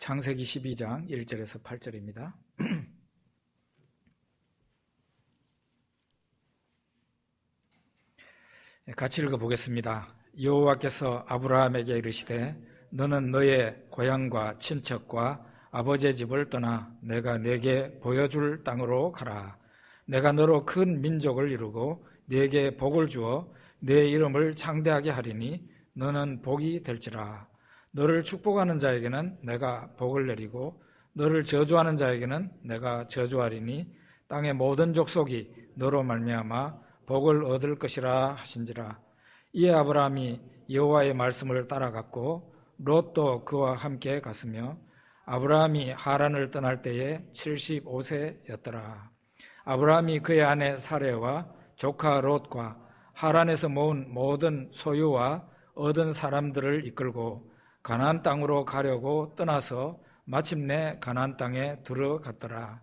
창세기 12장 1절에서 8절입니다. 같이 읽어보겠습니다. 여호와께서 아브라함에게 이르시되 너는 너의 고향과 친척과 아버지의 집을 떠나 내가 네게 보여줄 땅으로 가라. 내가 너로 큰 민족을 이루고 네게 복을 주어 네 이름을 창대하게 하리니 너는 복이 될지라. 너를 축복하는 자에게는 내가 복을 내리고 너를 저주하는 자에게는 내가 저주하리니 땅의 모든 족속이 너로 말미암아 복을 얻을 것이라 하신지라. 이에 아브라함이 여호와의 말씀을 따라갔고 롯도 그와 함께 갔으며 아브라함이 하란을 떠날 때에 75세였더라. 아브라함이 그의 아내 사레와 조카 롯과 하란에서 모은 모든 소유와 얻은 사람들을 이끌고 가나안 땅으로 가려고 떠나서 마침내 가나안 땅에 들어갔더라.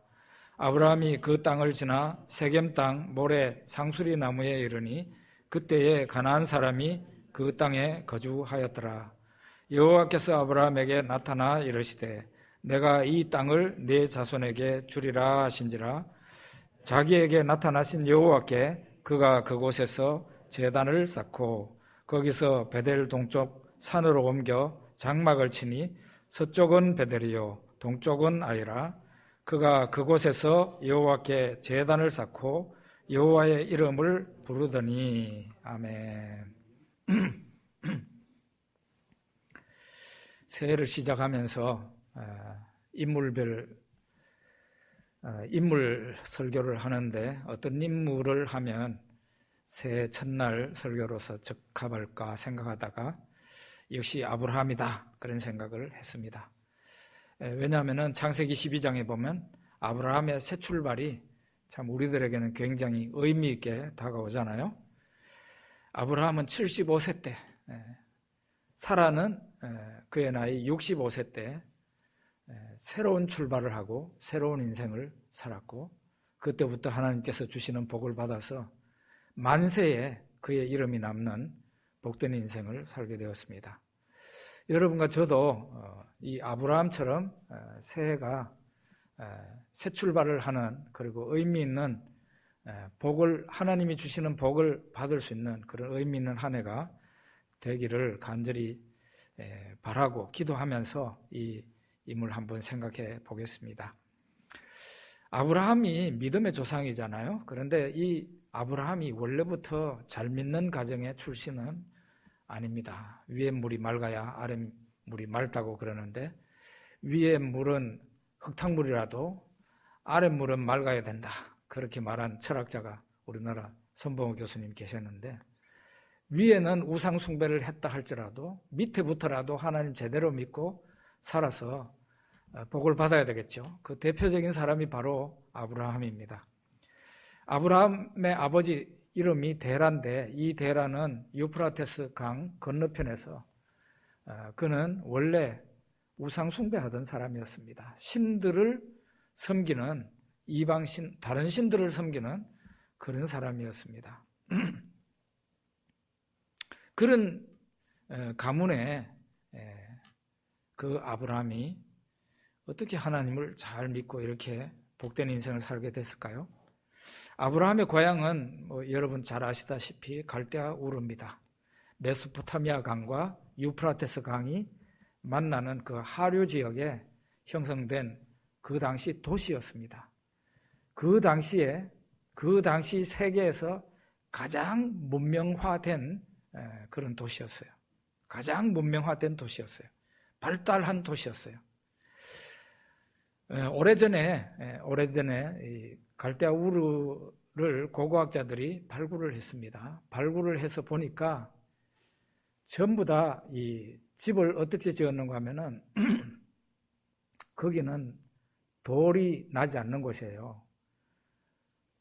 아브라함이 그 땅을 지나 세겜 땅 모래 상수리 나무에 이르니 그때에 가나안 사람이 그 땅에 거주하였더라. 여호와께서 아브라함에게 나타나 이르시되 내가 이 땅을 네 자손에게 주리라 하신지라. 자기에게 나타나신 여호와께 그가 그곳에서 제단을 쌓고 거기서 베델 동쪽 산으로 옮겨 장막을 치니 서쪽은 베델이요 동쪽은 아이라. 그가 그곳에서 여호와께 제단을 쌓고 여호와의 이름을 부르더니. 아멘. 새해를 시작하면서 인물 설교를 하는데 어떤 인물을 하면 새해 첫날 설교로서 적합할까 생각하다가 역시 아브라함이다 그런 생각을 했습니다. 왜냐하면 창세기 12장에 보면 아브라함의 새 출발이 참 우리들에게는 굉장히 의미 있게 다가오잖아요. 아브라함은 75세 때, 사라는 그의 나이 65세 때 새로운 출발을 하고 새로운 인생을 살았고 그때부터 하나님께서 주시는 복을 받아서 만세에 그의 이름이 남는 복된 인생을 살게 되었습니다. 여러분과 저도 이 아브라함처럼 새해가 새 출발을 하는 그리고 의미 있는 복을 하나님이 주시는 복을 받을 수 있는 그런 의미 있는 한 해가 되기를 간절히 바라고 기도하면서 이 인물 한번 생각해 보겠습니다. 아브라함이 믿음의 조상이잖아요. 그런데 이 아브라함이 원래부터 잘 믿는 가정의 출신은 아닙니다. 위에 물이 맑아야 아래 물이 맑다고 그러는데 위에 물은 흙탕물이라도 아래 물은 맑아야 된다. 그렇게 말한 철학자가 우리나라 손봉호 교수님 계셨는데 위에는 우상 숭배를 했다 할지라도 밑에부터라도 하나님 제대로 믿고 살아서 복을 받아야 되겠죠. 그 대표적인 사람이 바로 아브라함입니다. 아브라함의 아버지 이름이 데라인데 이 데라는 유프라테스 강 건너편에서 그는 원래 우상 숭배하던 사람이었습니다. 신들을 섬기는 이방신, 다른 신들을 섬기는 그런 사람이었습니다. 그런 가문에 그 아브라함이 어떻게 하나님을 잘 믿고 이렇게 복된 인생을 살게 됐을까요? 아브라함의 고향은 여러분 잘 아시다시피 갈대아 우르입니다. 메소포타미아 강과 유프라테스 강이 만나는 그 하류 지역에 형성된 그 당시 도시였습니다. 그 당시 세계에서 가장 문명화된 그런 도시였어요. 가장 문명화된 도시였어요. 발달한 도시였어요. 오래전에 이 갈대아 우르를 고고학자들이 발굴을 했습니다. 발굴을 해서 보니까 전부 다 이 집을 어떻게 지었는가 하면은 거기는 돌이 나지 않는 곳이에요.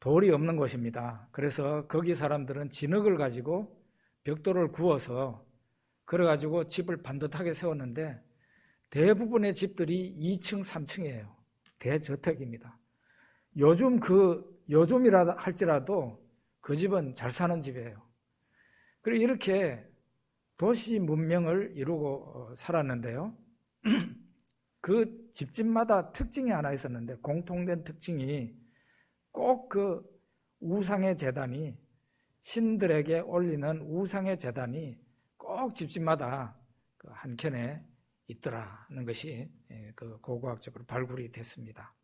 돌이 없는 곳입니다. 그래서 거기 사람들은 진흙을 가지고 벽돌을 구워서 그래가지고 집을 반듯하게 세웠는데 대부분의 집들이 2층, 3층이에요. 대저택입니다. 요즘이라 할지라도 그 집은 잘 사는 집이에요. 그리고 이렇게 도시 문명을 이루고 살았는데요. 그 집집마다 특징이 하나 있었는데, 공통된 특징이 꼭 그 우상의 제단이, 신들에게 올리는 우상의 제단이 꼭 집집마다 그 한켠에 있더라는 것이 그 고고학적으로 발굴이 됐습니다.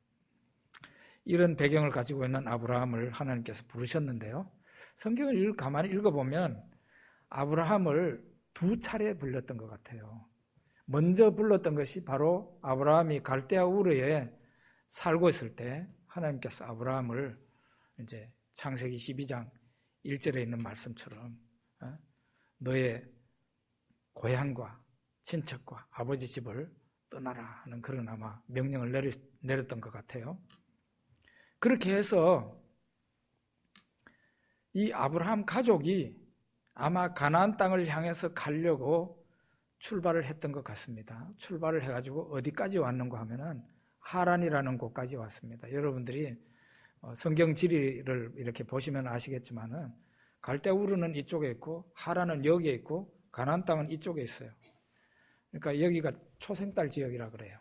이런 배경을 가지고 있는 아브라함을 하나님께서 부르셨는데요. 성경을 가만히 읽어보면 아브라함을 두 차례 불렀던 것 같아요. 먼저 불렀던 것이 바로 아브라함이 갈대아 우르에 살고 있을 때 하나님께서 아브라함을 이제 창세기 12장 1절에 있는 말씀처럼 너의 고향과 친척과 아버지 집을 떠나라 하는 그런 아마 명령을 내렸던 것 같아요. 그렇게 해서 이 아브라함 가족이 아마 가나안 땅을 향해서 가려고 출발을 했던 것 같습니다. 출발을 해가지고 어디까지 왔는가 하면은 하란이라는 곳까지 왔습니다. 여러분들이 성경 지리를 이렇게 보시면 아시겠지만은 갈대아 우르는 이쪽에 있고 하란은 여기에 있고 가나안 땅은 이쪽에 있어요. 그러니까 여기가 초생딸 지역이라 그래요.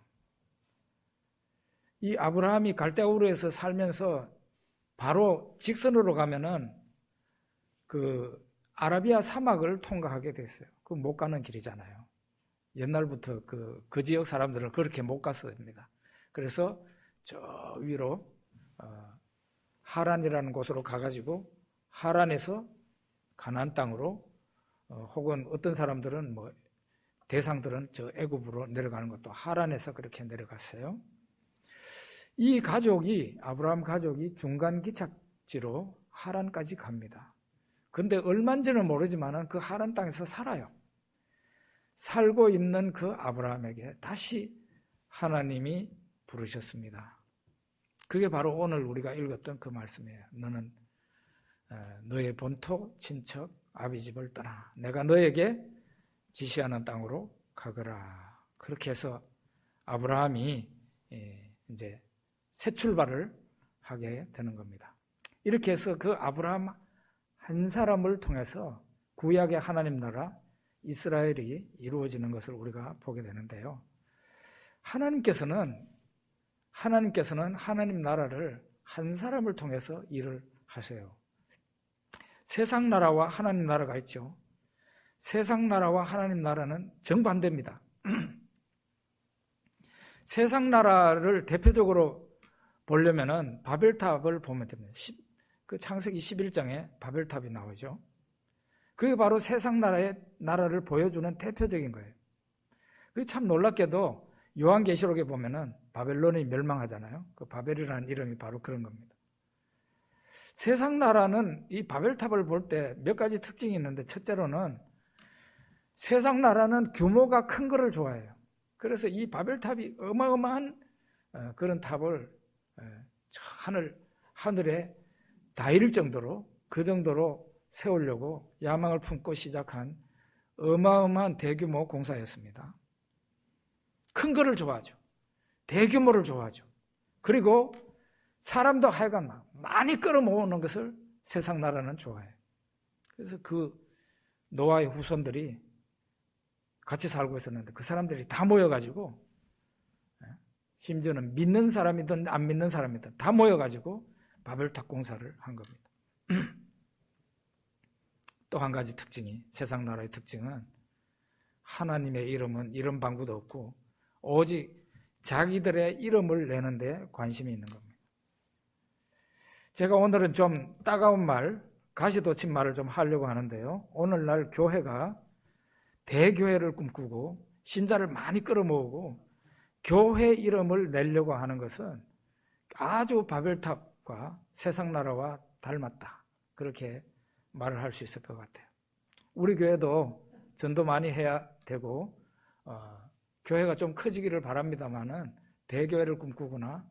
이 아브라함이 갈대아 우르에서 살면서 바로 직선으로 가면은 그 아라비아 사막을 통과하게 됐어요. 그 못 가는 길이잖아요. 옛날부터 그 지역 사람들은 그렇게 못 갔습니다. 그래서 저 위로 하란이라는 곳으로 가가지고 하란에서 가나안 땅으로 혹은 어떤 사람들은 대상들은 저 애굽으로 내려가는 것도 하란에서 그렇게 내려갔어요. 이 가족이 아브라함 가족이 중간 기착지로 하란까지 갑니다. 근데 얼마인지는 모르지만 그 하란 땅에서 살아요. 살고 있는 그 아브라함에게 다시 하나님이 부르셨습니다. 그게 바로 오늘 우리가 읽었던 그 말씀이에요. 너는 너의 본토, 친척, 아비집을 떠나 내가 너에게 지시하는 땅으로 가거라. 그렇게 해서 아브라함이 이제 새 출발을 하게 되는 겁니다. 이렇게 해서 그 아브라함 한 사람을 통해서 구약의 하나님 나라 이스라엘이 이루어지는 것을 우리가 보게 되는데요. 하나님께서는 하나님 나라를 한 사람을 통해서 일을 하세요. 세상 나라와 하나님 나라가 있죠. 세상 나라와 하나님 나라는 정반대입니다. 세상 나라를 대표적으로 보려면은 바벨탑을 보면 됩니다. 그 창세기 11장에 바벨탑이 나오죠. 그게 바로 세상 나라를 보여주는 대표적인 거예요. 그게 참 놀랍게도 요한계시록에 보면은 바벨론이 멸망하잖아요. 그 바벨이라는 이름이 바로 그런 겁니다. 세상 나라는 이 바벨탑을 볼 때 몇 가지 특징이 있는데, 첫째로는 세상 나라는 규모가 큰 거를 좋아해요. 그래서 이 바벨탑이 어마어마한 그런 탑을 하늘에 닿을 정도로, 그 정도로 세우려고 야망을 품고 시작한 어마어마한 대규모 공사였습니다. 큰 거를 좋아하죠. 대규모를 좋아하죠. 그리고 사람도 하여간 많이 끌어모으는 것을 세상 나라는 좋아해요. 그래서 그 노아의 후손들이 같이 살고 있었는데 그 사람들이 다 모여가지고, 심지어는 믿는 사람이든 안 믿는 사람이든 다 모여가지고 바벨탑 공사를 한 겁니다. 또 한 가지 특징이, 세상 나라의 특징은 하나님의 이름은 이름 방구도 없고 오직 자기들의 이름을 내는데 관심이 있는 겁니다. 제가 오늘은 좀 따가운 말, 가시돋친 말을 좀 하려고 하는데요. 오늘날 교회가 대교회를 꿈꾸고 신자를 많이 끌어모으고 교회 이름을 내려고 하는 것은 아주 바벨탑과 세상 나라와 닮았다, 그렇게 말을 할 수 있을 것 같아요. 우리 교회도 전도 많이 해야 되고 교회가 좀 커지기를 바랍니다만은 대교회를 꿈꾸거나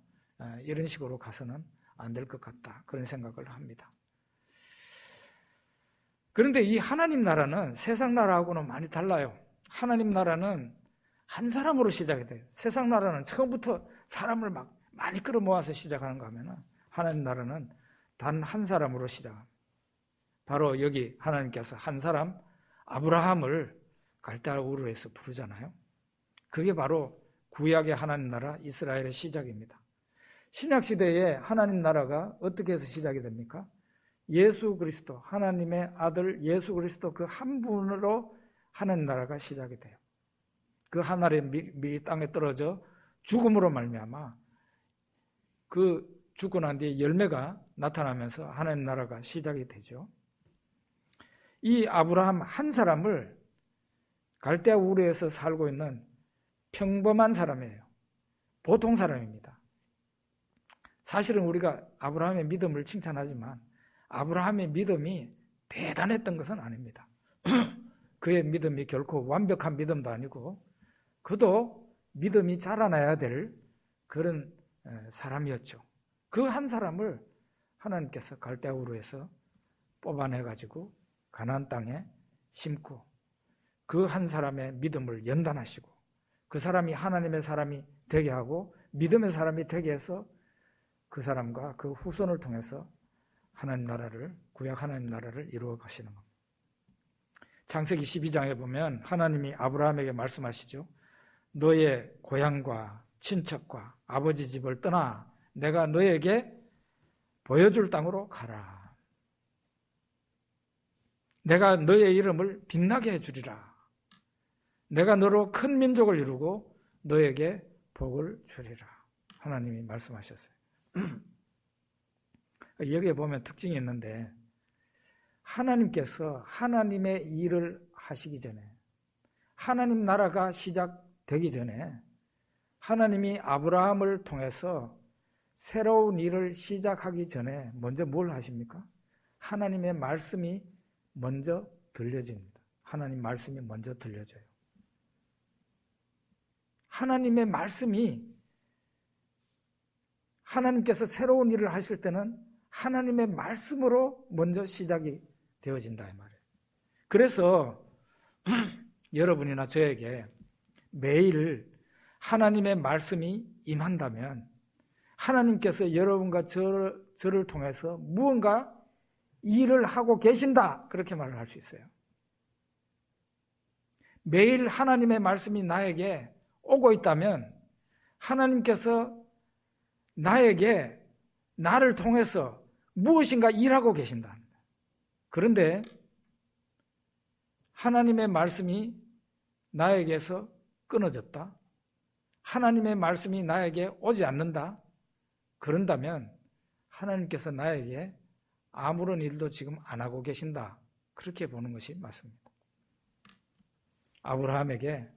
이런 식으로 가서는 안 될 것 같다, 그런 생각을 합니다. 그런데 이 하나님 나라는 세상 나라하고는 많이 달라요. 하나님 나라는 한 사람으로 시작이 돼요. 세상 나라는 처음부터 사람을 막 많이 끌어모아서 시작하는 거 하면은, 하나님 나라는 단 한 사람으로 시작합니다. 바로 여기 하나님께서 한 사람 아브라함을 갈대아 우르에서 부르잖아요. 그게 바로 구약의 하나님 나라 이스라엘의 시작입니다. 신약시대에 하나님 나라가 어떻게 해서 시작이 됩니까? 예수 그리스도, 하나님의 아들 예수 그리스도 그 한 분으로 하나님 나라가 시작이 돼요. 그 하나님의 밀이 땅에 떨어져 죽음으로 말미암아 그 죽고 난 뒤에 열매가 나타나면서 하나님 나라가 시작이 되죠. 이 아브라함 한 사람을 갈대아 우르에서 살고 있는 평범한 사람이에요. 보통 사람입니다. 사실은 우리가 아브라함의 믿음을 칭찬하지만 아브라함의 믿음이 대단했던 것은 아닙니다. 그의 믿음이 결코 완벽한 믿음도 아니고 그도 믿음이 자라나야 될 그런 사람이었죠. 그 한 사람을 하나님께서 갈대아 우르에서 뽑아내가지고 가나안 땅에 심고 그 한 사람의 믿음을 연단하시고 그 사람이 하나님의 사람이 되게 하고 믿음의 사람이 되게 해서 그 사람과 그 후손을 통해서 하나님 나라를, 구약 하나님 나라를 이루어 가시는 겁니다. 창세기 12장에 보면 하나님이 아브라함에게 말씀하시죠. 너의 고향과 친척과 아버지 집을 떠나 내가 너에게 보여줄 땅으로 가라. 내가 너의 이름을 빛나게 해주리라. 내가 너로 큰 민족을 이루고 너에게 복을 주리라. 하나님이 말씀하셨어요. 여기에 보면 특징이 있는데 하나님께서 하나님의 일을 하시기 전에 하나님 나라가 시작되기 전에 하나님이 아브라함을 통해서 새로운 일을 시작하기 전에 먼저 뭘 하십니까? 하나님의 말씀이 먼저 들려집니다. 하나님 말씀이 먼저 들려져요. 하나님의 말씀이 하나님께서 새로운 일을 하실 때는 하나님의 말씀으로 먼저 시작이 되어진다 이 말이에요. 그래서 여러분이나 저에게 매일 하나님의 말씀이 임한다면 하나님께서 여러분과 저를 통해서 무언가 일을 하고 계신다 그렇게 말을 할 수 있어요. 매일 하나님의 말씀이 나에게 오고 있다면 하나님께서 나에게 나를 통해서 무엇인가 일하고 계신다. 그런데 하나님의 말씀이 나에게서 끊어졌다. 하나님의 말씀이 나에게 오지 않는다. 그런다면 하나님께서 나에게 아무런 일도 지금 안 하고 계신다. 그렇게 보는 것이 맞습니다. 아브라함에게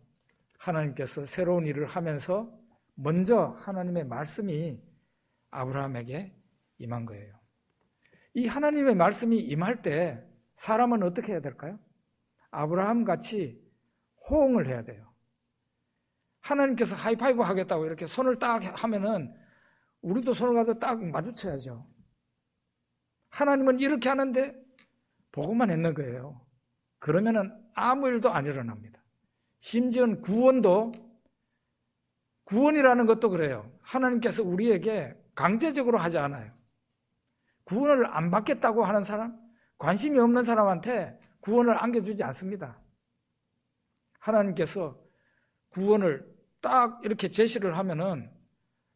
하나님께서 새로운 일을 하면서 먼저 하나님의 말씀이 아브라함에게 임한 거예요. 이 하나님의 말씀이 임할 때 사람은 어떻게 해야 될까요? 아브라함 같이 호응을 해야 돼요. 하나님께서 하이파이브 하겠다고 이렇게 손을 딱 하면은 우리도 손을 가서 딱 마주쳐야죠. 하나님은 이렇게 하는데 보고만 있는 거예요. 그러면은 아무 일도 안 일어납니다. 심지어는 구원이라는 것도 그래요. 하나님께서 우리에게 강제적으로 하지 않아요. 구원을 안 받겠다고 하는 사람, 관심이 없는 사람한테 구원을 안겨주지 않습니다. 하나님께서 구원을 딱 이렇게 제시를 하면은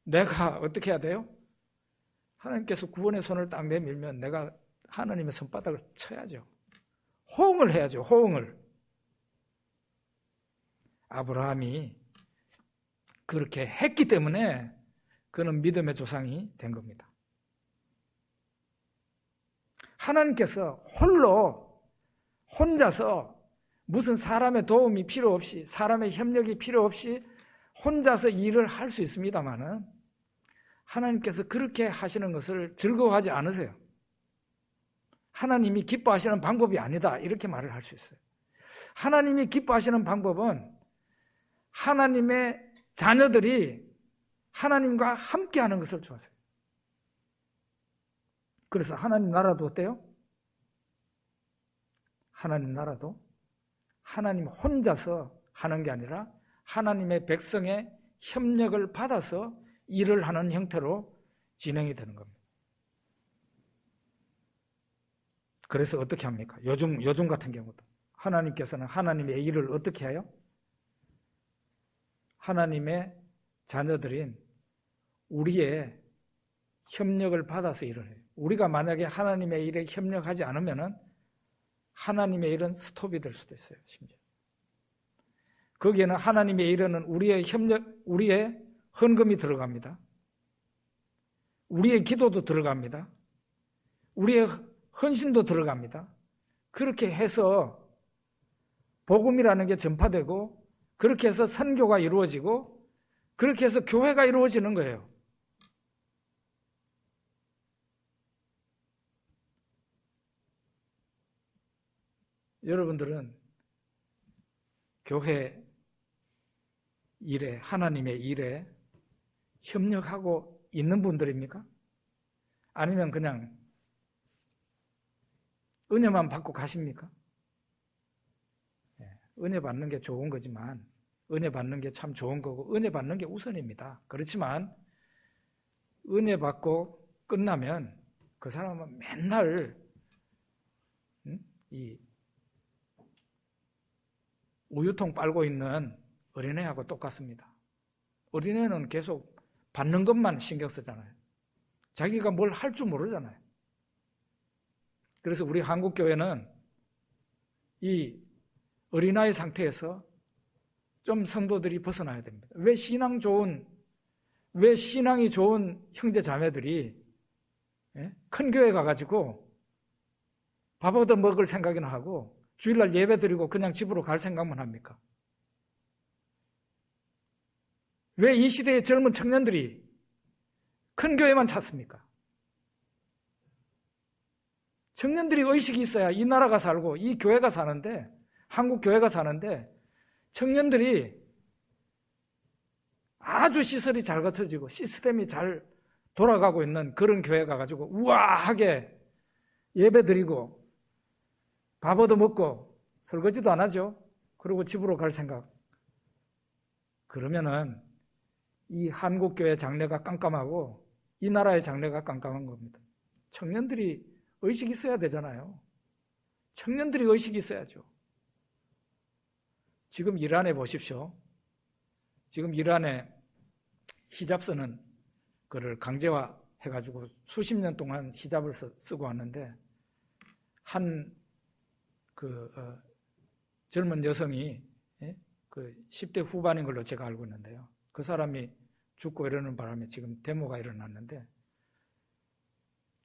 내가 어떻게 해야 돼요? 하나님께서 구원의 손을 딱 내밀면 내가 하나님의 손바닥을 쳐야죠. 호응을 해야죠. 호응을. 아브라함이 그렇게 했기 때문에 그는 믿음의 조상이 된 겁니다. 하나님께서 혼자서 무슨 사람의 도움이 필요 없이 사람의 협력이 필요 없이 혼자서 일을 할 수 있습니다만은 하나님께서 그렇게 하시는 것을 즐거워하지 않으세요. 하나님이 기뻐하시는 방법이 아니다 이렇게 말을 할 수 있어요. 하나님이 기뻐하시는 방법은 하나님의 자녀들이 하나님과 함께하는 것을 좋아하세요. 그래서 하나님 나라도 어때요? 하나님 나라도 하나님 혼자서 하는 게 아니라 하나님의 백성의 협력을 받아서 일을 하는 형태로 진행이 되는 겁니다. 그래서 어떻게 합니까? 요즘 같은 경우도 하나님께서는 하나님의 일을 어떻게 해요? 하나님의 자녀들인 우리의 협력을 받아서 일을 해요. 우리가 만약에 하나님의 일에 협력하지 않으면은 하나님의 일은 스톱이 될 수도 있어요. 심지어. 거기에는 하나님의 일에는 우리의 헌금이 들어갑니다. 우리의 기도도 들어갑니다. 우리의 헌신도 들어갑니다. 그렇게 해서 복음이라는 게 전파되고, 그렇게 해서 선교가 이루어지고, 그렇게 해서 교회가 이루어지는 거예요. 여러분들은 교회 일에, 하나님의 일에 협력하고 있는 분들입니까? 아니면 그냥 은혜만 받고 가십니까? 은혜 받는 게 좋은 거지만, 은혜 받는 게 참 좋은 거고, 은혜 받는 게 우선입니다. 그렇지만 은혜 받고 끝나면 그 사람은 맨날 이 우유통 빨고 있는 어린애하고 똑같습니다. 어린애는 계속 받는 것만 신경 쓰잖아요. 자기가 뭘 할 줄 모르잖아요. 그래서 우리 한국교회는 이 어린아이 상태에서 좀 성도들이 벗어나야 됩니다. 왜 신앙이 좋은 형제 자매들이 큰 교회 가가지고 밥 얻어 먹을 생각이나 하고 주일날 예배 드리고 그냥 집으로 갈 생각만 합니까? 왜 이 시대의 젊은 청년들이 큰 교회만 찾습니까? 청년들이 의식이 있어야 이 나라가 살고 이 교회가 사는데, 한국 교회가 사는데, 청년들이 아주 시설이 잘 갖춰지고 시스템이 잘 돌아가고 있는 그런 교회 가가지고 우아하게 예배 드리고 밥 얻어 먹고 설거지도 안 하죠. 그리고 집으로 갈 생각. 그러면은 이 한국교회 장래가 깜깜하고 이 나라의 장래가 깜깜한 겁니다. 청년들이 의식이 있어야 되잖아요. 청년들이 의식이 있어야죠. 지금 이란에 보십시오. 지금 이란에 히잡 쓰는 거를 강제화해가지고 수십 년 동안 히잡을 쓰고 왔는데, 한 젊은 여성이 그 10대 후반인 걸로 제가 알고 있는데요. 그 사람이 죽고 이러는 바람에 지금 데모가 일어났는데,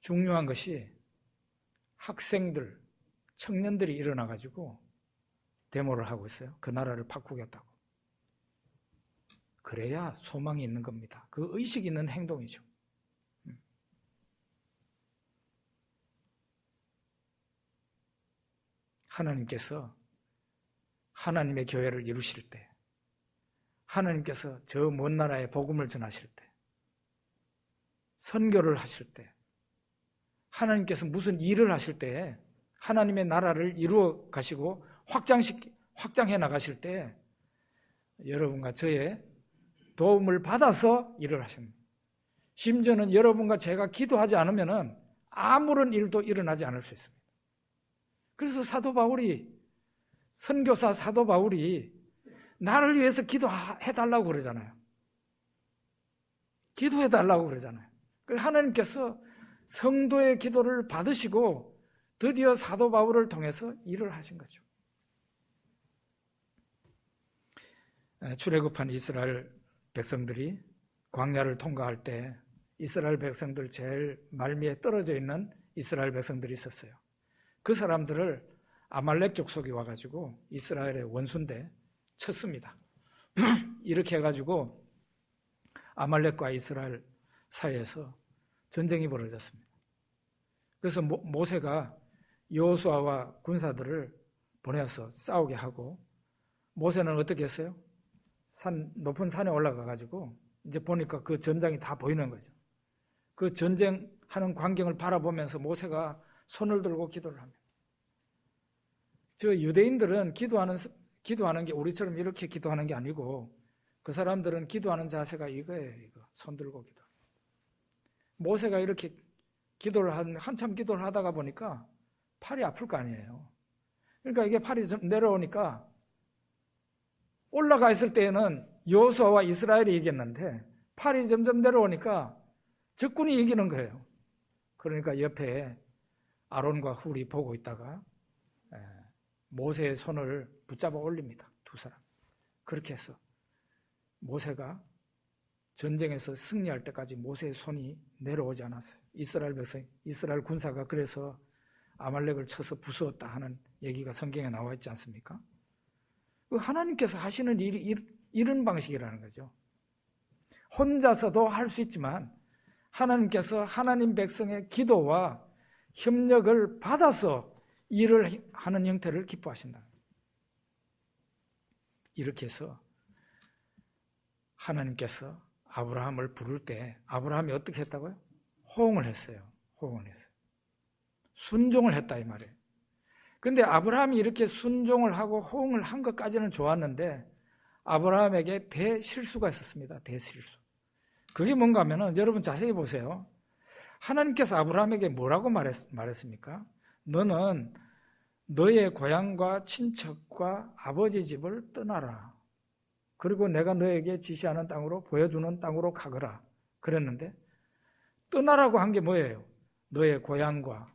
중요한 것이 학생들, 청년들이 일어나가지고 데모를 하고 있어요. 그 나라를 바꾸겠다고. 그래야 소망이 있는 겁니다. 그 의식 있는 행동이죠. 하나님께서 하나님의 교회를 이루실 때, 하나님께서 저 먼 나라에 복음을 전하실 때, 선교를 하실 때, 하나님께서 무슨 일을 하실 때, 하나님의 나라를 이루어 가시고 확장해 나가실 때 여러분과 저의 도움을 받아서 일을 하십니다. 심지어는 여러분과 제가 기도하지 않으면 아무런 일도 일어나지 않을 수 있습니다. 그래서 선교사 사도 바울이 나를 위해서 기도해달라고 그러잖아요. 기도해달라고 그러잖아요. 그래서 하나님께서 성도의 기도를 받으시고 드디어 사도 바울을 통해서 일을 하신 거죠. 출애굽한 이스라엘 백성들이 광야를 통과할 때 이스라엘 백성들 제일 말미에 떨어져 있는 이스라엘 백성들이 있었어요. 그 사람들을 아말렉 족속이 와가지고 이스라엘의 원수인데 쳤습니다. 이렇게 해가지고 아말렉과 이스라엘 사이에서 전쟁이 벌어졌습니다. 그래서 모세가 여호수아와 군사들을 보내서 싸우게 하고, 모세는 어떻게 했어요? 높은 산에 올라가가지고 이제 보니까 그 전장이 다 보이는 거죠. 그 전쟁하는 광경을 바라보면서 모세가 손을 들고 기도를 합니다. 저 유대인들은 기도하는 게 우리처럼 이렇게 기도하는 게 아니고, 그 사람들은 기도하는 자세가 이거예요. 이거 손 들고 기도. 모세가 이렇게 한참 기도를 하다가 보니까 팔이 아플 거 아니에요. 그러니까 이게 팔이 좀 내려오니까 올라가 있을 때에는 여호수아와 이스라엘이 이겼는데 팔이 점점 내려오니까 적군이 이기는 거예요. 그러니까 옆에 아론과 훌이 보고 있다가 모세의 손을 붙잡아 올립니다. 두 사람. 그렇게 해서 모세가 전쟁에서 승리할 때까지 모세의 손이 내려오지 않았어요. 이스라엘 군사가 그래서 아말렉을 쳐서 부수었다 하는 얘기가 성경에 나와 있지 않습니까? 하나님께서 하시는 일이 이런 방식이라는 거죠. 혼자서도 할 수 있지만 하나님께서 하나님 백성의 기도와 협력을 받아서 일을 하는 형태를 기뻐하신다. 이렇게 해서 하나님께서 아브라함을 부를 때 아브라함이 어떻게 했다고요? 호응을 했어요. 호응을 했어요. 순종을 했다 이 말이에요. 그런데 아브라함이 이렇게 순종을 하고 호응을 한 것까지는 좋았는데 아브라함에게 대실수가 있었습니다. 대실수. 그게 뭔가 하면은 여러분 자세히 보세요. 하나님께서 아브라함에게 뭐라고 말했습니까? 너는 너의 고향과 친척과 아버지 집을 떠나라. 그리고 내가 너에게 지시하는 땅으로 보여주는 땅으로 가거라. 그랬는데 떠나라고 한 게 뭐예요? 너의 고향과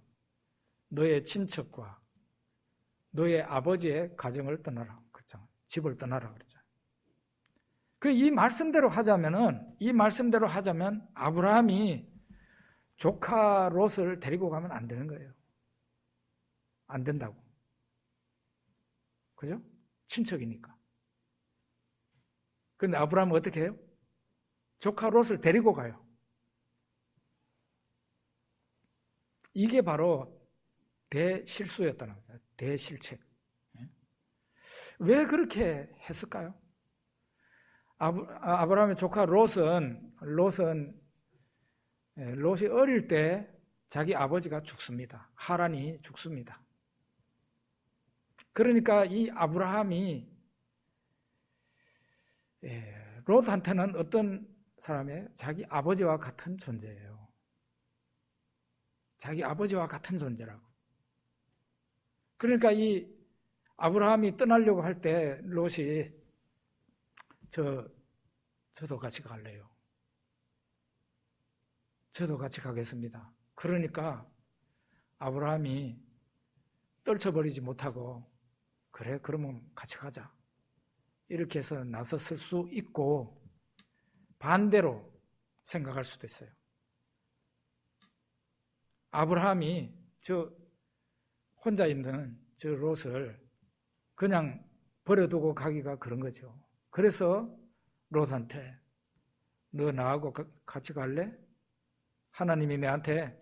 너의 친척과 너의 아버지의 가정을 떠나라. 그렇죠? 집을 떠나라 그랬죠. 이 말씀대로 하자면 아브라함이 조카 롯을 데리고 가면 안 되는 거예요. 안 된다고. 그죠? 친척이니까. 그런데 아브라함은 어떻게 해요? 조카 롯을 데리고 가요. 이게 바로 대실수였다는 거죠. 대실책. 왜 그렇게 했을까요? 아브라함의 조카 롯이 어릴 때 자기 아버지가 죽습니다. 하란이 죽습니다. 그러니까 이 아브라함이 롯한테는 어떤 사람이에요? 자기 아버지와 같은 존재예요. 자기 아버지와 같은 존재라고. 그러니까 이 아브라함이 떠나려고 할 때 롯이 저도 같이 갈래요. 저도 같이 가겠습니다. 그러니까 아브라함이 떨쳐버리지 못하고 그래 그러면 같이 가자. 이렇게 해서 나섰을 수 있고 반대로 생각할 수도 있어요. 아브라함이 혼자 있는 저 롯을 그냥 버려두고 가기가 그런 거죠. 그래서 롯한테 너 나하고 같이 갈래? 하나님이 내한테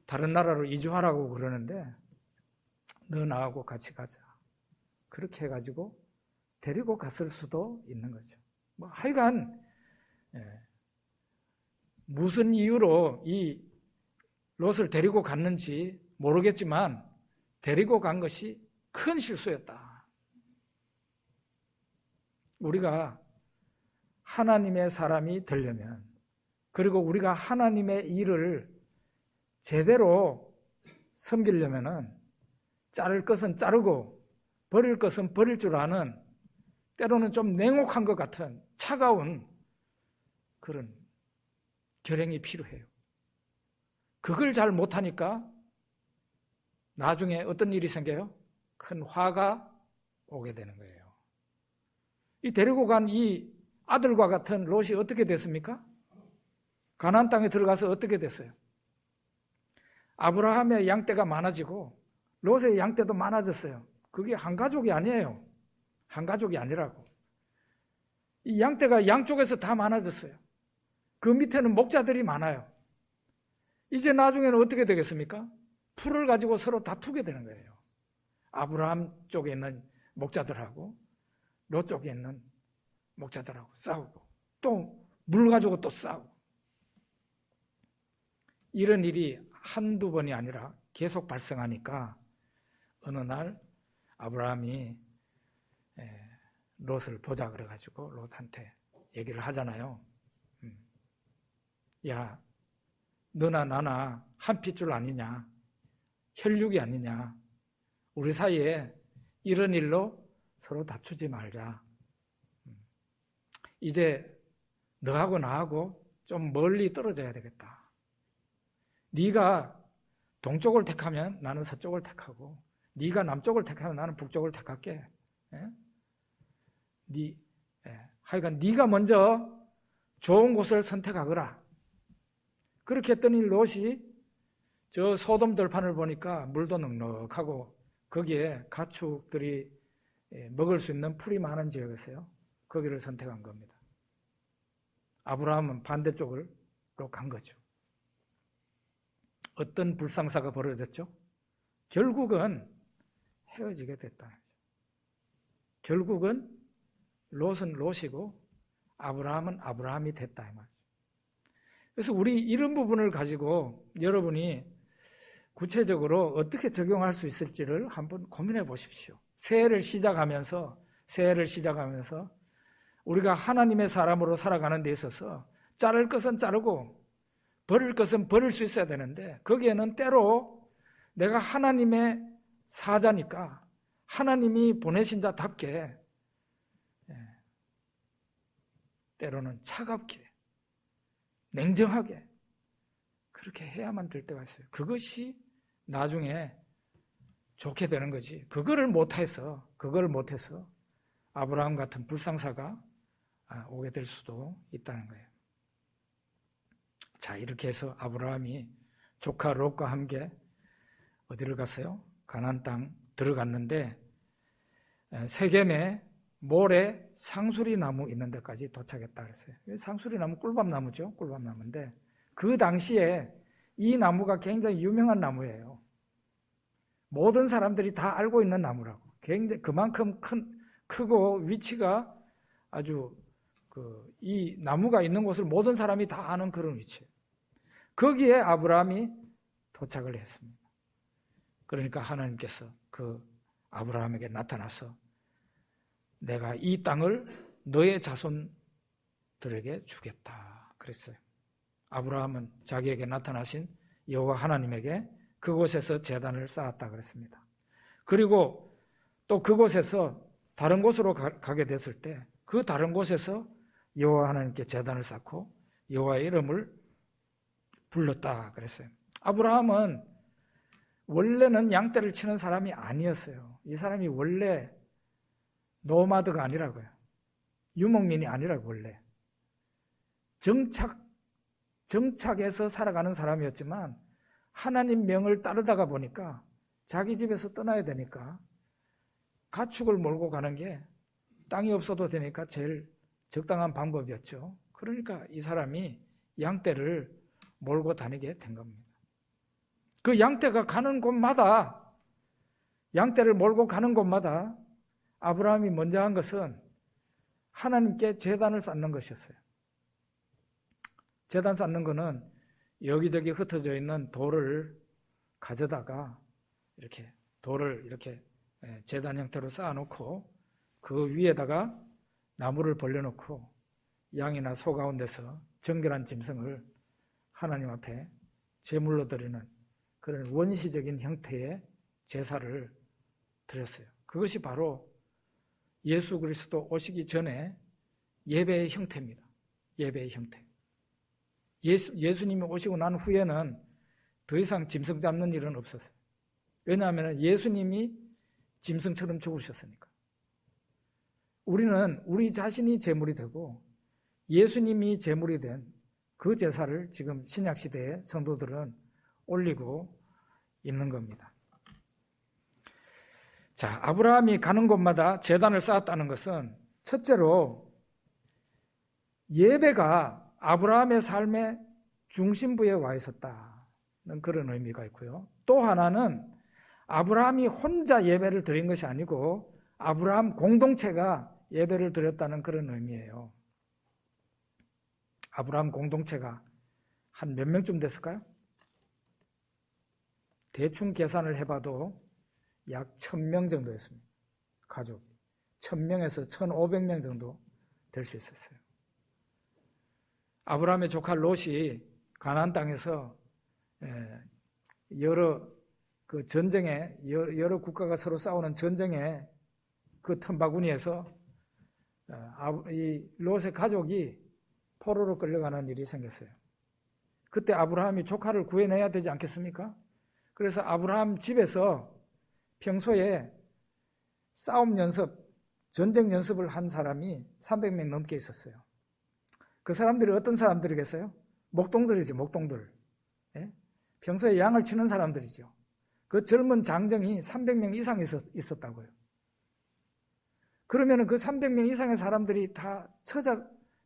다른 나라로 이주하라고 그러는데 너 나하고 같이 가자. 그렇게 해가지고 데리고 갔을 수도 있는 거죠. 하여간 무슨 이유로 이 롯을 데리고 갔는지 모르겠지만 데리고 간 것이 큰 실수였다. 우리가 하나님의 사람이 되려면 그리고 우리가 하나님의 일을 제대로 섬기려면은 자를 것은 자르고 버릴 것은 버릴 줄 아는 때로는 좀 냉혹한 것 같은 차가운 그런 결행이 필요해요. 그걸 잘 못하니까 나중에 어떤 일이 생겨요? 큰 화가 오게 되는 거예요. 이 데리고 간 이 아들과 같은 롯이 어떻게 됐습니까? 가나안 땅에 들어가서 어떻게 됐어요? 아브라함의 양떼가 많아지고 롯의 양떼도 많아졌어요. 그게 한 가족이 아니에요. 한 가족이 아니라고. 이 양떼가 양쪽에서 다 많아졌어요. 그 밑에는 목자들이 많아요. 이제 나중에는 어떻게 되겠습니까? 풀을 가지고 서로 다투게 되는 거예요. 아브라함 쪽에 있는 목자들하고 롯 쪽에 있는 목자들하고 싸우고 또 물 가지고 또 싸우고 이런 일이 한두 번이 아니라 계속 발생하니까 어느 날 아브라함이 롯을 보자 그래가지고 롯한테 얘기를 하잖아요. 야, 너나 나나 한 핏줄 아니냐? 혈육이 아니냐? 우리 사이에 이런 일로 서로 다투지 말자. 이제 너하고 나하고 좀 멀리 떨어져야 되겠다. 네가 동쪽을 택하면 나는 서쪽을 택하고, 네가 남쪽을 택하면 나는 북쪽을 택할게. 하여간 네가 먼저 좋은 곳을 선택하거라. 그렇게 했더니 롯이 저 소돔 들판을 보니까 물도 넉넉하고 거기에 가축들이 먹을 수 있는 풀이 많은 지역이었어요. 거기를 선택한 겁니다. 아브라함은 반대쪽으로 간 거죠. 어떤 불상사가 벌어졌죠? 결국은 헤어지게 됐다. 결국은 롯은 롯이고 아브라함은 아브라함이 됐다. 그래서 우리 이런 부분을 가지고 여러분이 구체적으로 어떻게 적용할 수 있을지를 한번 고민해 보십시오. 새해를 시작하면서 우리가 하나님의 사람으로 살아가는 데 있어서 자를 것은 자르고 버릴 것은 버릴 수 있어야 되는데, 거기에는 때로 내가 하나님의 사자니까 하나님이 보내신 자답게 때로는 차갑게 냉정하게 그렇게 해야만 될 때가 있어요. 그것이 나중에 좋게 되는 거지. 그거를 못해서 아브라함 같은 불상사가 오게 될 수도 있다는 거예요. 자, 이렇게 해서 아브라함이 조카 롯과 함께 어디를 갔어요? 가나안 땅 들어갔는데 세겜에 모래 상수리 나무 있는 데까지 도착했다 그랬어요. 상수리 나무 꿀밤나무죠. 꿀밤나무인데 그 당시에 이 나무가 굉장히 유명한 나무예요. 모든 사람들이 다 알고 있는 나무라고. 굉장히 그만큼 크고 위치가 아주 이 나무가 있는 곳을 모든 사람이 다 아는 그런 위치예요. 거기에 아브라함이 도착을 했습니다. 그러니까 하나님께서 그 아브라함에게 나타나서 내가 이 땅을 너의 자손들에게 주겠다 그랬어요. 아브라함은 자기에게 나타나신 여호와 하나님에게 그곳에서 제단을 쌓았다 그랬습니다. 그리고 또 그곳에서 다른 곳으로 가게 됐을 때 그 다른 곳에서 여호와 하나님께 제단을 쌓고 여호와의 이름을 불렀다 그랬어요. 아브라함은 원래는 양떼를 치는 사람이 아니었어요. 이 사람이 원래 노마드가 아니라고요. 유목민이 아니라고. 원래 정착해서 살아가는 사람이었지만 하나님 명을 따르다가 보니까 자기 집에서 떠나야 되니까 가축을 몰고 가는 게 땅이 없어도 되니까 제일 적당한 방법이었죠. 그러니까 이 사람이 양떼를 몰고 다니게 된 겁니다. 그 양떼가 가는 곳마다, 양떼를 몰고 가는 곳마다 아브라함이 먼저 한 것은 하나님께 제단을 쌓는 것이었어요. 제단 쌓는 것은 여기저기 흩어져 있는 돌을 가져다가 이렇게 돌을 이렇게 제단 형태로 쌓아놓고 그 위에다가 나무를 벌려놓고 양이나 소 가운데서 정결한 짐승을 하나님 앞에 제물로 드리는 그런 원시적인 형태의 제사를 드렸어요. 그것이 바로 예수 그리스도 오시기 전에 예배의 형태입니다. 예배의 형태. 예수님이 오시고 난 후에는 더 이상 짐승 잡는 일은 없었어요. 왜냐하면 예수님이 짐승처럼 죽으셨으니까. 우리는 우리 자신이 제물이 되고 예수님이 제물이 된 그 제사를 지금 신약시대의 성도들은 올리고 있는 겁니다. 자, 아브라함이 가는 곳마다 제단을 쌓았다는 것은 첫째로 예배가 아브라함의 삶의 중심부에 와 있었다는 그런 의미가 있고요. 또 하나는 아브라함이 혼자 예배를 드린 것이 아니고 아브라함 공동체가 예배를 드렸다는 그런 의미예요. 아브라함 공동체가 한 몇 명쯤 됐을까요? 대충 계산을 해봐도 약 1000명 정도였습니다. 가족 1000명에서 1500명 정도 될 수 있었어요. 아브라함의 조카 롯이 가나안 땅에서 여러 그 전쟁에 여러 국가가 서로 싸우는 전쟁에 그 틈바구니에서 이 롯의 가족이 포로로 끌려가는 일이 생겼어요. 그때 아브라함이 조카를 구해내야 되지 않겠습니까? 그래서 아브라함 집에서 평소에 싸움 연습, 전쟁 연습을 한 사람이 300명 넘게 있었어요. 그 사람들이 어떤 사람들이겠어요? 목동들이죠, 목동들. 예? 평소에 양을 치는 사람들이죠. 그 젊은 장정이 300명 이상 있었다고요. 그러면 그 300명 이상의 사람들이 다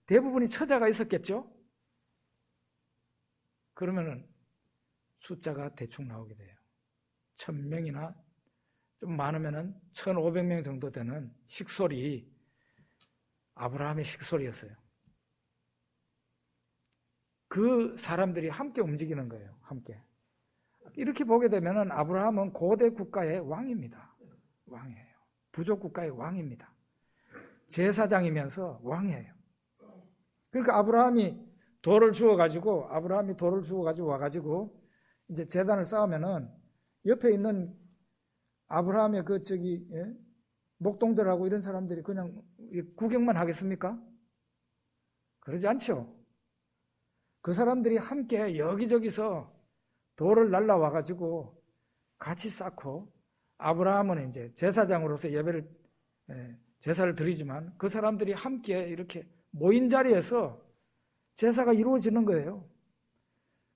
대부분이 처자가 있었겠죠? 그러면은 숫자가 대충 나오게 돼요. 1000명이나 좀 많으면은 1500명 정도 되는 식솔이 아브라함의 식솔이었어요. 그 사람들이 함께 움직이는 거예요. 함께. 이렇게 보게 되면은 아브라함은 고대 국가의 왕입니다. 왕이에요. 부족 국가의 왕입니다. 제사장이면서 왕이에요. 그러니까 아브라함이 돌을 주워가지고 와가지고 이제 제단을 쌓으면은 옆에 있는 아브라함의 목동들하고 이런 사람들이 그냥 구경만 하겠습니까? 그러지 않죠. 그 사람들이 함께 여기저기서 돌을 날라와가지고 같이 쌓고 아브라함은 이제 제사장으로서 제사를 드리지만 그 사람들이 함께 이렇게 모인 자리에서 제사가 이루어지는 거예요.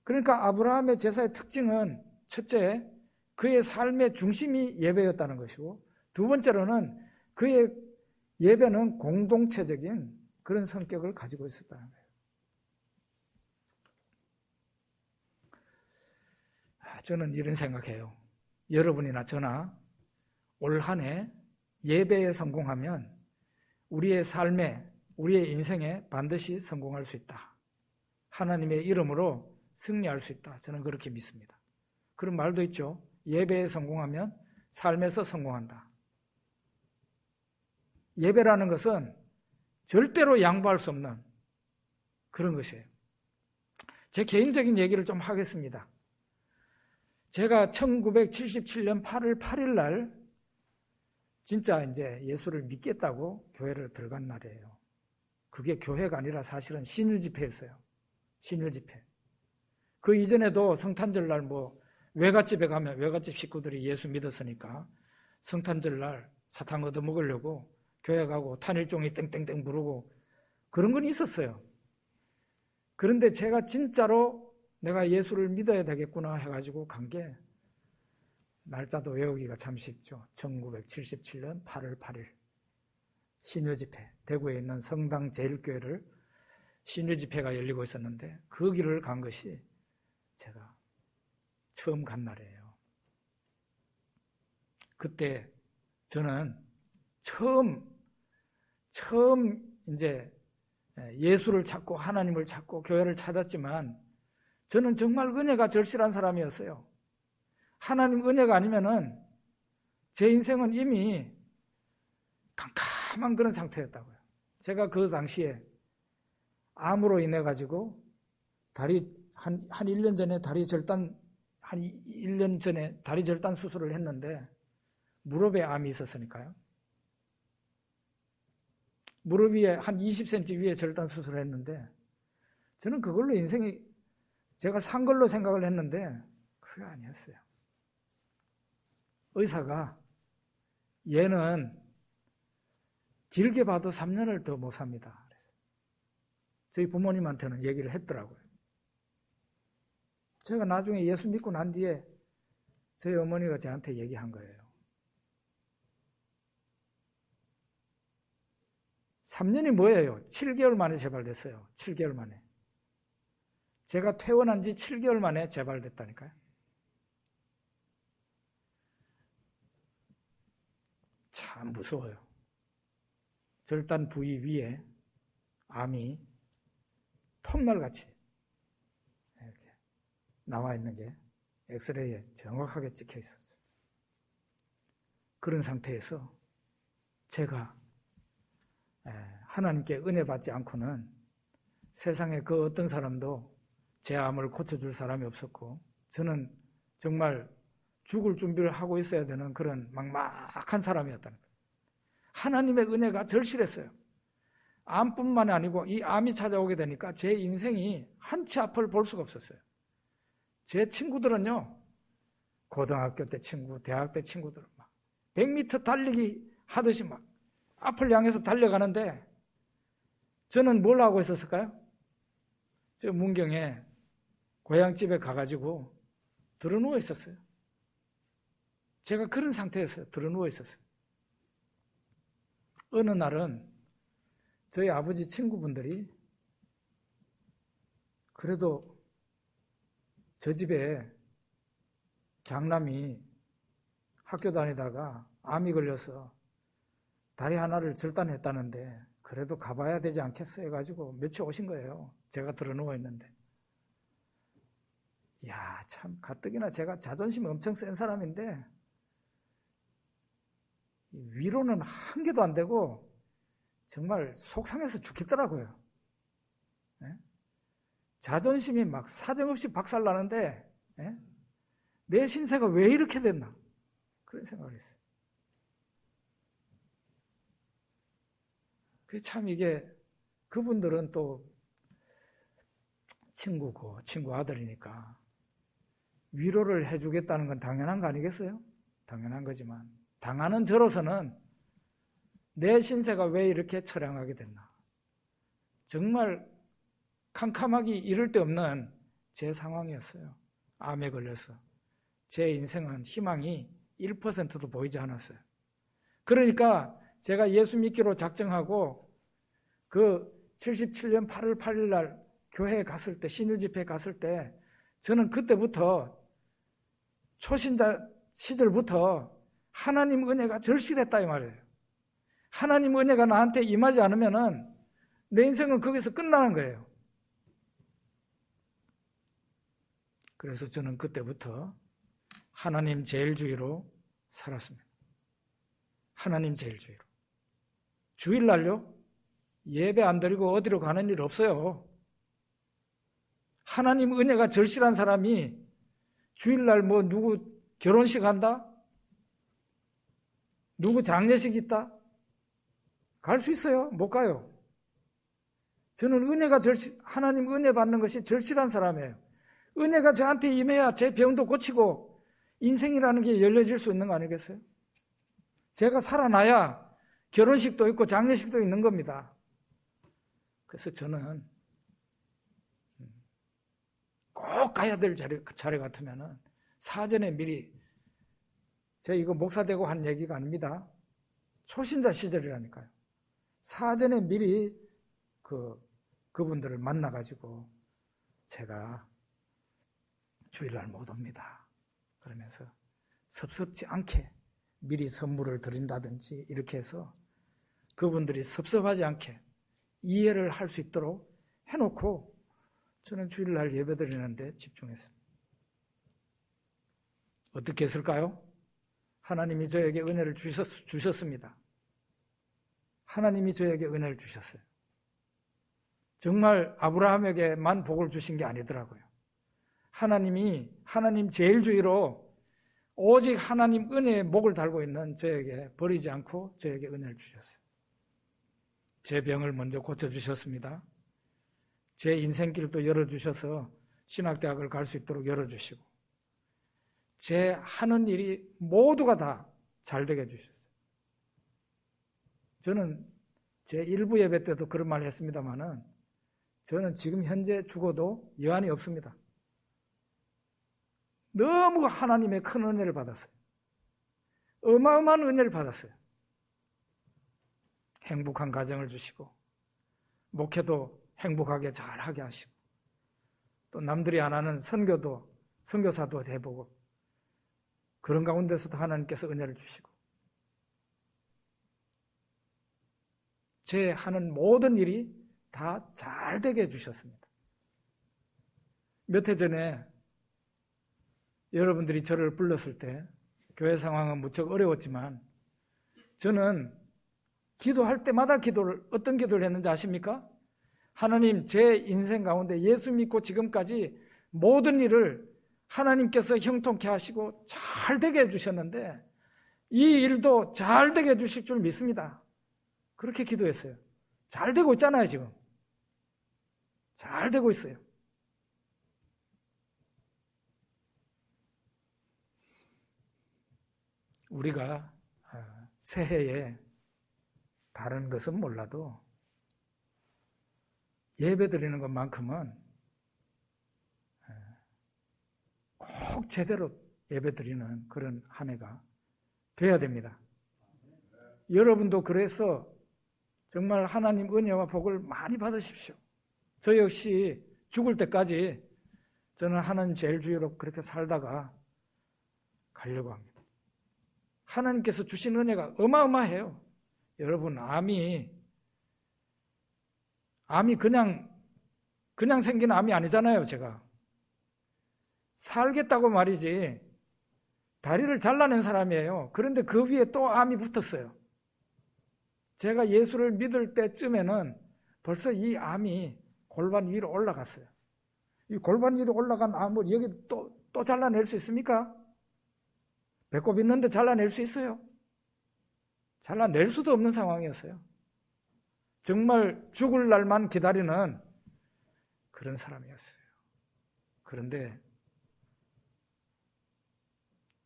그러니까 아브라함의 제사의 특징은 첫째, 그의 삶의 중심이 예배였다는 것이고 두 번째로는 그의 예배는 공동체적인 그런 성격을 가지고 있었다는 거예요. 저는 이런 생각해요. 여러분이나 저나 올 한 해 예배에 성공하면 우리의 삶에, 우리의 인생에 반드시 성공할 수 있다. 하나님의 이름으로 승리할 수 있다. 저는 그렇게 믿습니다. 그런 말도 있죠. 예배에 성공하면 삶에서 성공한다. 예배라는 것은 절대로 양보할 수 없는 그런 것이에요. 제 개인적인 얘기를 좀 하겠습니다. 제가 1977년 8월 8일 날 진짜 이제 예수를 믿겠다고 교회를 들어간 날이에요. 그게 교회가 아니라 사실은 신일 집회였어요. 신일 집회. 그 이전에도 성탄절 날 외갓집에 가면 외갓집 식구들이 예수 믿었으니까 성탄절 날 사탕 얻어 먹으려고 교회 가고 탄일종이 땡땡땡 부르고 그런 건 있었어요. 그런데 제가 진짜로 내가 예수를 믿어야 되겠구나 해가지고 간 게 날짜도 외우기가 참 쉽죠. 1977년 8월 8일 신유집회, 대구에 있는 성당 제일교회를 신유집회가 열리고 있었는데 그 길을 간 것이 제가 처음 간 날이에요. 그때 저는 처음 이제 예수를 찾고 하나님을 찾고 교회를 찾았지만 저는 정말 은혜가 절실한 사람이었어요. 하나님 은혜가 아니면은 제 인생은 이미 캄캄한 그런 상태였다고요. 제가 그 당시에 암으로 인해 가지고 다리 한 1년 전에 한 1년 전에 다리 절단 수술을 했는데 무릎에 암이 있었으니까요. 무릎 위에 한 20cm 위에 절단 수술을 했는데 저는 그걸로 인생이 제가 산 걸로 생각을 했는데 그게 아니었어요. 의사가 얘는 길게 봐도 3년을 더 못 삽니다. 저희 부모님한테는 얘기를 했더라고요. 제가 나중에 예수 믿고 난 뒤에 저희 어머니가 저한테 얘기한 거예요. 3년이 뭐예요? 7개월 만에 재발됐어요. 7개월 만에. 제가 퇴원한 지 7개월 만에 재발됐다니까요. 참 무서워요. 절단 부위 위에 암이 톱날같이 이렇게 나와 있는 게 엑스레이에 정확하게 찍혀 있었어요. 그런 상태에서 제가 하나님께 은혜 받지 않고는 세상에 그 어떤 사람도 제 암을 고쳐줄 사람이 없었고 저는 정말 죽을 준비를 하고 있어야 되는 그런 막막한 사람이었다는 거예요. 하나님의 은혜가 절실했어요. 암뿐만 아니고 이 암이 찾아오게 되니까 제 인생이 한치 앞을 볼 수가 없었어요. 제 친구들은요, 고등학교 때 친구, 대학 때 친구들은 막 100m 달리기 하듯이 막 앞을 향해서 달려가는데 저는 뭘 하고 있었을까요? 저 문경에 고향집에 가가지고 드러누워 있었어요. 제가 그런 상태였어요. 드러누워 있었어요. 어느 날은 저희 아버지 친구분들이 그래도 저 집에 장남이 학교 다니다가 암이 걸려서 다리 하나를 절단했다는데 그래도 가봐야 되지 않겠어 해가지고 며칠 오신 거예요. 제가 드러누워 있는데. 이야, 참 가뜩이나 제가 자존심이 엄청 센 사람인데 위로는 한 개도 안 되고 정말 속상해서 죽겠더라고요. 네? 자존심이 막 사정없이 박살나는데 네? 내 신세가 왜 이렇게 됐나 그런 생각을 했어요. 참 이게 그분들은 또 친구고 친구 아들이니까 위로를 해주겠다는 건 당연한 거 아니겠어요? 당연한 거지만 당하는 저로서는 내 신세가 왜 이렇게 처량하게 됐나, 정말 캄캄하기 이를 데 없는 제 상황이었어요. 암에 걸려서 제 인생은 희망이 1%도 보이지 않았어요. 그러니까 제가 예수 믿기로 작정하고 그 77년 8월 8일 날 교회에 갔을 때, 신유 집회에 갔을 때 저는 그때부터 초신자 시절부터 하나님 은혜가 절실했다 이 말이에요. 하나님 은혜가 나한테 임하지 않으면은 내 인생은 거기서 끝나는 거예요. 그래서 저는 그때부터 하나님 제일주의로 살았습니다. 하나님 제일주의로. 주일날요? 예배 안 드리고 어디로 가는 일 없어요. 하나님 은혜가 절실한 사람이 주일날 뭐 누구 결혼식 한다? 누구 장례식 있다? 갈 수 있어요? 못 가요. 저는 은혜가 하나님 은혜 받는 것이 절실한 사람이에요. 은혜가 저한테 임해야 제 병도 고치고 인생이라는 게 열려질 수 있는 거 아니겠어요? 제가 살아나야 결혼식도 있고 장례식도 있는 겁니다. 그래서 저는 꼭 가야 될 자리 같으면은 사전에 미리, 제가 이거 목사 되고 한 얘기가 아닙니다. 초신자 시절이라니까요. 사전에 미리 그분들을 만나가지고 제가 주일날 못 옵니다. 그러면서 섭섭지 않게 미리 선물을 드린다든지 이렇게 해서 그분들이 섭섭하지 않게 이해를 할 수 있도록 해놓고 저는 주일날 예배 드리는데 집중했습니다. 어떻게 했을까요? 하나님이 저에게 은혜를 주셨습니다. 하나님이 저에게 은혜를 주셨어요. 정말 아브라함에게만 복을 주신 게 아니더라고요. 하나님 제일주의로 오직 하나님 은혜의 목을 달고 있는 저에게 버리지 않고 저에게 은혜를 주셨어요. 제 병을 먼저 고쳐주셨습니다. 제 인생길도 열어주셔서 신학대학을 갈 수 있도록 열어주시고 제 하는 일이 모두가 다 잘되게 해주셨어요. 저는 제 일부 예배 때도 그런 말을 했습니다마는 저는 지금 현재 죽어도 여한이 없습니다. 너무 하나님의 큰 은혜를 받았어요. 어마어마한 은혜를 받았어요. 행복한 가정을 주시고 목회도 행복하게 잘하게 하시고 또 남들이 안 하는 선교사도 해보고 그런 가운데서도 하나님께서 은혜를 주시고 제 하는 모든 일이 다 잘되게 해주셨습니다. 몇 해 전에 여러분들이 저를 불렀을 때 교회 상황은 무척 어려웠지만 저는 기도할 때마다 어떤 기도를 했는지 아십니까? 하나님, 제 인생 가운데 예수 믿고 지금까지 모든 일을 하나님께서 형통케 하시고 잘되게 해주셨는데 이 일도 잘되게 해주실 줄 믿습니다. 그렇게 기도했어요. 잘 되고 있잖아요, 지금. 잘 되고 있어요. 우리가 새해에 다른 것은 몰라도 예배 드리는 것만큼은 꼭 제대로 예배 드리는 그런 한 해가 돼야 됩니다. 여러분도 그래서 정말 하나님 은혜와 복을 많이 받으십시오. 저 역시 죽을 때까지 저는 하나님 제일주의로 그렇게 살다가 가려고 합니다. 하나님께서 주신 은혜가 어마어마해요. 여러분, 암이 그냥 생긴 암이 아니잖아요, 제가. 살겠다고 말이지 다리를 잘라낸 사람이에요. 그런데 그 위에 또 암이 붙었어요. 제가 예수를 믿을 때쯤에는 벌써 이 암이 골반 위로 올라갔어요. 이 골반 위로 올라간 암을 여기 또 잘라낼 수 있습니까? 배꼽 있는데 잘라낼 수 있어요? 잘라낼 수도 없는 상황이었어요. 정말 죽을 날만 기다리는 그런 사람이었어요. 그런데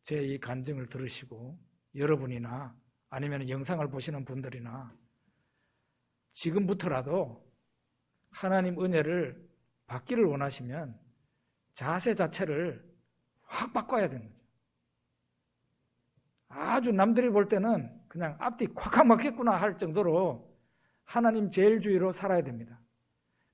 제 이 간증을 들으시고 여러분이나 아니면 영상을 보시는 분들이나 지금부터라도 하나님 은혜를 받기를 원하시면 자세 자체를 확 바꿔야 되는 거죠. 아주 남들이 볼 때는 그냥 앞뒤 콱콱 막혔구나 할 정도로 하나님 제일주의로 살아야 됩니다.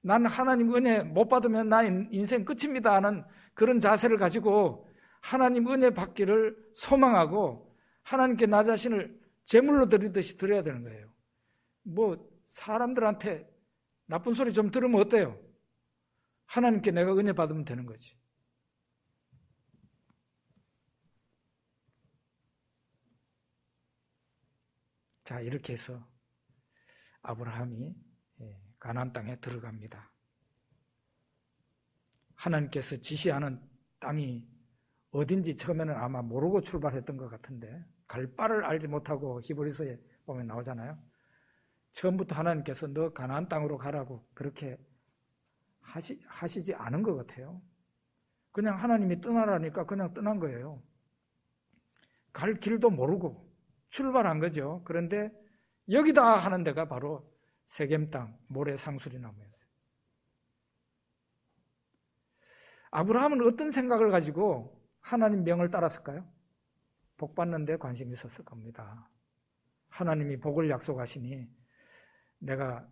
난 하나님 은혜 못 받으면 나 인생 끝입니다 하는 그런 자세를 가지고 하나님 은혜 받기를 소망하고 하나님께 나 자신을 제물로 드리듯이 드려야 되는 거예요. 뭐 사람들한테 나쁜 소리 좀 들으면 어때요? 하나님께 내가 은혜 받으면 되는 거지. 자, 이렇게 해서 아브라함이 가나안 땅에 들어갑니다. 하나님께서 지시하는 땅이 어딘지 처음에는 아마 모르고 출발했던 것 같은데 갈 바를 알지 못하고 히브리서에 보면 나오잖아요. 처음부터 하나님께서 너 가나안 땅으로 가라고 그렇게 하시지 않은 것 같아요. 그냥 하나님이 떠나라니까 그냥 떠난 거예요. 갈 길도 모르고 출발한 거죠. 그런데 여기다 하는 데가 바로 세겜 땅, 모래 상수리 나무였어요. 아브라함은 어떤 생각을 가지고 하나님 명을 따랐을까요? 복 받는 데 관심이 있었을 겁니다. 하나님이 복을 약속하시니 내가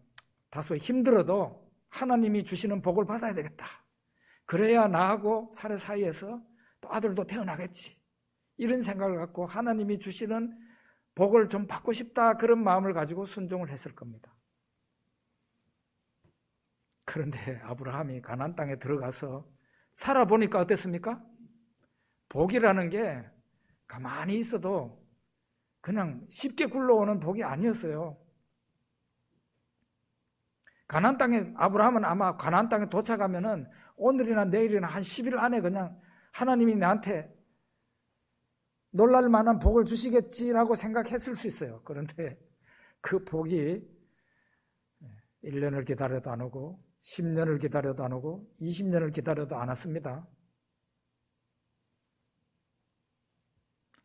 다소 힘들어도 하나님이 주시는 복을 받아야 되겠다. 그래야 나하고 사례 사이에서 또 아들도 태어나겠지. 이런 생각을 갖고 하나님이 주시는 복을 좀 받고 싶다 그런 마음을 가지고 순종을 했을 겁니다. 그런데 아브라함이 가나안 땅에 들어가서 살아보니까 어땠습니까? 복이라는 게 가만히 있어도 그냥 쉽게 굴러오는 복이 아니었어요. 가나안 땅에 아브라함은 아마 가나안 땅에 도착하면은 오늘이나 내일이나 한 10일 안에 그냥 하나님이 나한테 놀랄 만한 복을 주시겠지라고 생각했을 수 있어요. 그런데 그 복이 1년을 기다려도 안 오고 10년을 기다려도 안 오고 20년을 기다려도 안 왔습니다.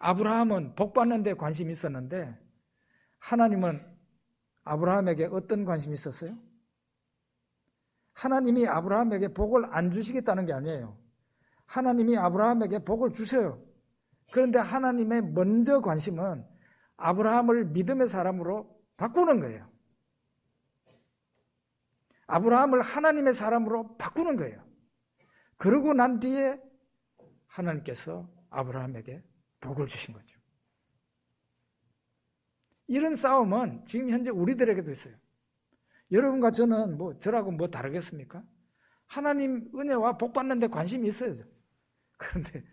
아브라함은 복 받는 데 관심이 있었는데 하나님은 아브라함에게 어떤 관심이 있었어요? 하나님이 아브라함에게 복을 안 주시겠다는 게 아니에요. 하나님이 아브라함에게 복을 주셔요. 그런데 하나님의 먼저 관심은 아브라함을 믿음의 사람으로 바꾸는 거예요. 아브라함을 하나님의 사람으로 바꾸는 거예요. 그러고 난 뒤에 하나님께서 아브라함에게 복을 주신 거죠. 이런 싸움은 지금 현재 우리들에게도 있어요. 여러분과 저는 저라고 다르겠습니까? 하나님 은혜와 복 받는 데 관심이 있어야죠. 그런데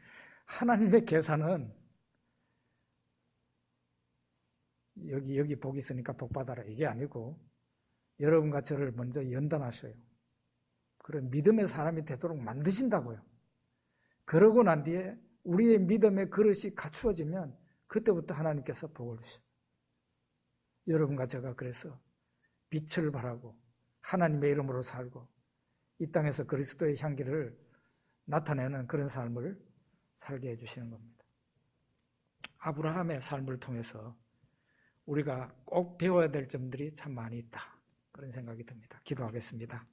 하나님의 계산은 여기 복이 있으니까 복 받아라 이게 아니고 여러분과 저를 먼저 연단하셔요. 그런 믿음의 사람이 되도록 만드신다고요. 그러고 난 뒤에 우리의 믿음의 그릇이 갖추어지면 그때부터 하나님께서 복을 주셔요. 여러분과 제가 그래서 빛을 발하고 하나님의 이름으로 살고 이 땅에서 그리스도의 향기를 나타내는 그런 삶을 살게 해주시는 겁니다. 아브라함의 삶을 통해서 우리가 꼭 배워야 될 점들이 참 많이 있다, 그런 생각이 듭니다. 기도하겠습니다.